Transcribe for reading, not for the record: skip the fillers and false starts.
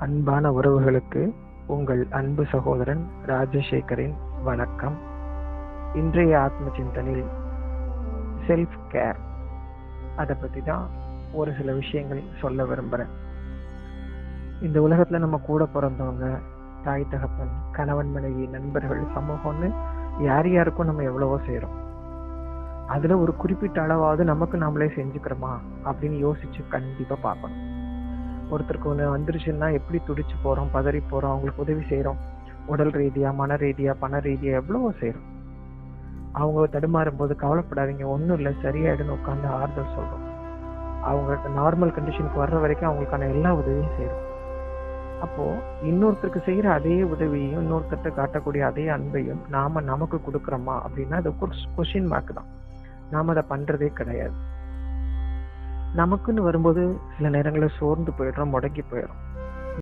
அன்பான உறவுகளுக்கு உங்கள் அன்பு சகோதரன் ராஜசேகரின் வணக்கம். இன்றைய ஆத்ம சிந்தனையில் செல்ஃப் கேர் அதை பற்றி தான் ஒரு சில விஷயங்கள் சொல்ல விரும்புகிறேன். இந்த உலகத்தில் நம்ம கூட பிறந்தவங்க, தாய் தகப்பன், கணவன் மனைவி, நண்பர்கள், சமூகம்னு யார் யாருக்கும் நம்ம எவ்வளவோ செய்கிறோம். அதில் ஒரு குறிப்பிட்ட அளவாவது நமக்கு நாமளே செஞ்சுக்கிறோமா அப்படின்னு யோசித்து கண்டிப்பாக பார்க்கணும். ஒருத்தருக்கு ஒன்று வந்துருச்சுன்னா எப்படி துடிச்சு போகிறோம், பதறி போகிறோம், அவங்களுக்கு உதவி செய்கிறோம். உடல் ரீதியாக, மன ரீதியாக, பண ரீதியாக எவ்வளவோ செய்கிறோம். அவங்க தடுமாறும் போது கவலைப்படாதீங்க, ஒன்றும் இல்லை, சரியாயிடுன்னு உட்காந்து ஆறுதல் சொல்கிறோம். அவங்க நார்மல் கண்டிஷனுக்கு வர்ற வரைக்கும் அவங்களுக்கான எல்லா உதவியும் செய்கிறோம். அப்போது இன்னொருத்தருக்கு செய்கிற அதே உதவியையும், இன்னொருத்தர்கிட்ட காட்டக்கூடிய அதே அன்பையும் நாம் நமக்கு கொடுக்குறோமா அப்படின்னா அது கொஸ்டின் மார்க் தான். நாம் அதை பண்ணுறதே கிடையாது. நமக்குன்னு வரும்போது சில நேரங்களில் சோர்ந்து போயிடுறோம், முடங்கி போயிடும்.